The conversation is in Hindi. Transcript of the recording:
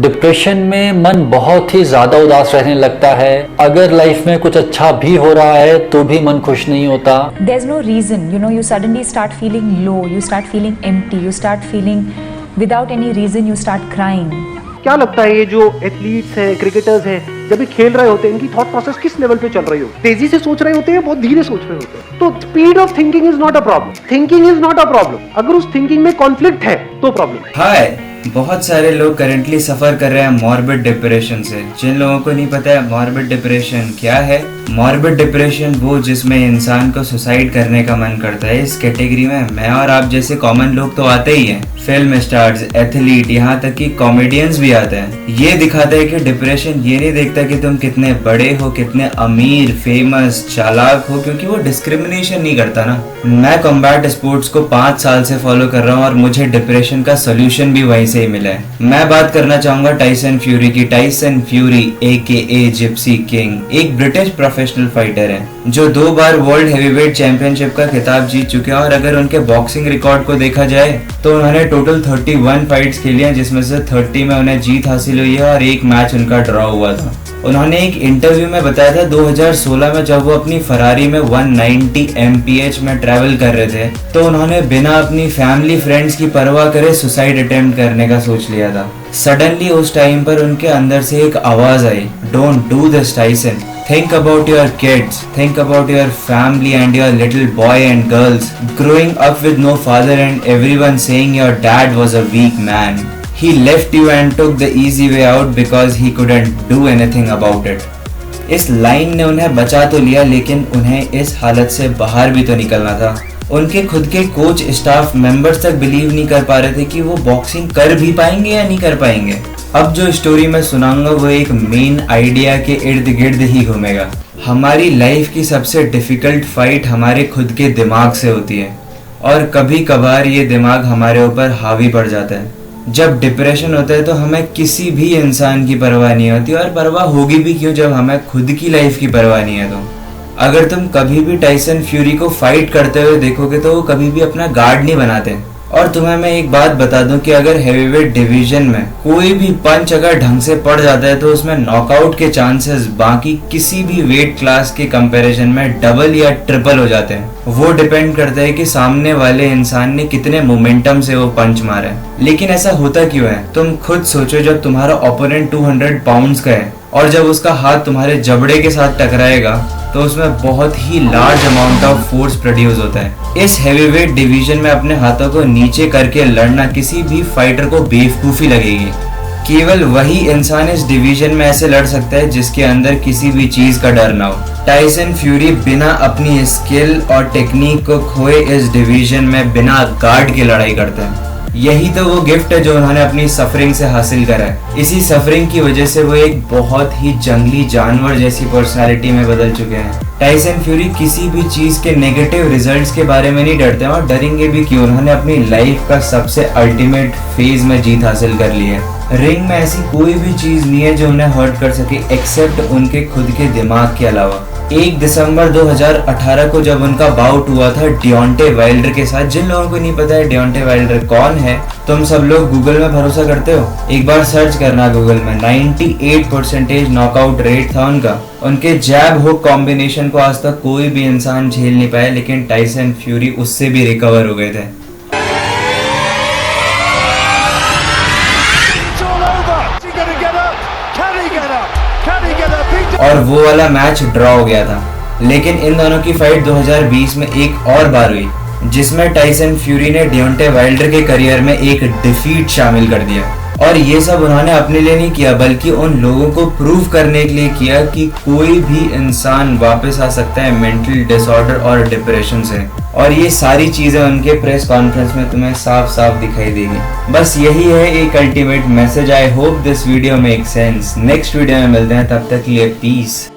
डिप्रेशन में मन बहुत ही ज़्यादा उदास रहने लगता है। अगर लाइफ में कुछ अच्छा भी हो रहा है तो भी मन खुश नहीं होता। There's no reason, you suddenly start feeling low, you start feeling empty, you start feeling without any reason, you start crying. क्या लगता है ये जो एथलीट्स हैं, क्रिकेटर्स हैं, जब ये खेल रहे होते हैं इनकी थॉट प्रोसेस किस लेवल पे चल रही हो? तेजी से सोच रहे होते हैं, बहुत धीरे सोच रहे होते हैं। तो speed of thinking is not a problem, thinking is not a problem. अगर उस थिंकिंग में कॉन्फ्लिक्ट है तो प्रॉब्लम। हाय, बहुत सारे लोग करेंटली सफर कर रहे हैं मॉर्बिड डिप्रेशन से। जिन लोगों को नहीं पता है मॉर्बिड डिप्रेशन क्या है, मॉर्बिड डिप्रेशन वो जिसमें इंसान को सुसाइड करने का मन करता है। इस कैटेगरी में मैं और आप जैसे कॉमन लोग तो आते ही हैं। फिल्म स्टार्स, एथलीट, यहाँ तक कि कॉमेडियंस भी आते हैं। ये दिखाता है कि डिप्रेशन ये नहीं देखता कि तुम कितने बड़े हो, कितने अमीर, फेमस, चालाक हो, क्योंकि वो डिस्क्रिमिनेशन नहीं करता ना। मैं कॉम्बैट स्पोर्ट्स को 5 साल से फॉलो कर रहा हूँ और मुझे डिप्रेशन का सोल्यूशन भी वहीं से ही मिला है। मैं बात करना चाहूंगा टाइसन फ्यूरी की। Tyson fury AKA Gypsy king एक ब्रिटिश प्रोफेशनल फाइटर है जो 2 बार वर्ल्ड हेवीवेट चैंपियनशिप का खिताब जीत चुके हैं। और अगर उनके बॉक्सिंग रिकॉर्ड को देखा जाए तो उन्होंने टोटल 31 फाइट्स खेली हैं, जिसमें से 30 में उन्हें जीत हासिल हुई है और 1 मैच उनका ड्रॉ हुआ था। उन्होंने एक इंटरव्यू में बताया था 2016 में जब वो अपनी फरारी में 190 mph में ट्रैवल कर रहे थे तो उन्होंने बिना अपनी फैमिली फ्रेंड्स की परवाह करे सुसाइड अटेम्प्ट करने का सोच लिया था। सडनली उस टाइम पर उनके अंदर से एक आवाज आई, don't do this Tyson, think about your kids, think about your family and your little boy and girls growing up with no father and everyone saying your dad was a weak man. He left you and took the easy way out because he couldn't do anything about it. इस लाइन ने उन्हें बचा तो लिया, लेकिन उन्हें इस हालत से बाहर भी तो निकलना था। उनके खुद के कोच, स्टाफ मेंबर्स तक बिलीव नहीं कर पा रहे थे कि वो बॉक्सिंग कर भी पाएंगे या नहीं कर पाएंगे। अब जो स्टोरी मैं सुनाऊंगा वो एक मेन आइडिया के इर्द गिर्द ही घूमेगा। हमारी लाइफ की सबसे डिफिकल्ट फाइट हमारे खुद के दिमाग से होती है और कभी कभार ये दिमाग हमारे ऊपर हावी पड़ जाता है। जब डिप्रेशन होता है तो हमें किसी भी इंसान की परवाह नहीं होती, और परवाह होगी भी क्यों जब हमें खुद की लाइफ की परवाह नहीं है। तो अगर तुम कभी भी टाइसन फ्यूरी को फाइट करते हुए देखोगे तो वो कभी भी अपना गार्ड नहीं बनाते। और तुम्हें मैं एक बात बता दूं कि अगर हेवीवेट डिवीजन में कोई भी पंच अगर ढंग से पड़ जाता है तो उसमें नॉकआउट के चांसेस बाकी किसी भी वेट क्लास के कंपैरिजन में डबल या ट्रिपल हो जाते हैं। वो डिपेंड करता है कि सामने वाले इंसान ने कितने मोमेंटम से वो पंच मारा है। लेकिन ऐसा होता क्यों है? तुम खुद सोचो, जब तुम्हारा ओपोनेंट 200 पाउंड्स का है और जब उसका हाथ तुम्हारे जबड़े के साथ टकराएगा तो उसमें बहुत ही large amount of force produce होता है। इस हेवीवेट डिवीजन में अपने हाथों को नीचे करके लड़ना किसी भी फाइटर को बेवकूफ़ी लगेगी। केवल वही इंसान इस डिवीजन में ऐसे लड़ सकता है जिसके अंदर किसी भी चीज का डर ना हो। टाइसन फ्यूरी बिना अपनी स्किल और टेक्निक को खोए इस डिवीजन में बिना गार्ड की लड़ाई करते हैं। यही तो वो गिफ्ट है जो उन्होंने अपनी सफरिंग से हासिल करा है। इसी सफरिंग की वजह से वो एक बहुत ही जंगली जानवर जैसी पर्सनालिटी में बदल चुके हैं। टाइसन फ्यूरी किसी भी चीज के नेगेटिव रिजल्ट्स के बारे में नहीं डरते और डरेंगे भी क्यों। उन्होंने अपनी लाइफ का सबसे अल्टीमेट फेज में जीत हासिल कर ली है। रिंग में ऐसी कोई भी चीज नहीं है जो उन्हें हर्ट कर सके एक्सेप्ट उनके खुद के दिमाग के अलावा। 1 दिसंबर 2018 को जब उनका बाउट हुआ था डियोंटे वाइल्डर के साथ, जिन लोगों को नहीं पता है डियोंटे वाइल्डर कौन है, तुम सब लोग गूगल में भरोसा करते हो, एक बार सर्च करना गूगल में। 98% नॉकआउट रेट था उनका। उनके जैब हुक कॉम्बिनेशन को आज तक कोई भी इंसान झेल नहीं पाया, लेकिन टाइसन फ्यूरी उससे भी रिकवर हो गए थे। और वो वाला मैच ड्रॉ हो गया था। लेकिन इन दोनों की फाइट 2020 में एक और बार हुई जिसमें टाइसन फ्यूरी ने डियोंटे वाइल्डर के करियर में एक डिफीट शामिल कर दिया। और ये सब उन्होंने अपने लिए नहीं किया बल्कि उन लोगों को प्रूव करने के लिए किया कि कोई भी इंसान वापस आ सकता है मेंटल डिसऑर्डर और डिप्रेशन से। और ये सारी चीजें उनके प्रेस कॉन्फ्रेंस में तुम्हें साफ साफ दिखाई देगी। बस यही है एक ultimate message. I hope this video make sense. Next video में मिलते हैं, तब तक के लिए पीस।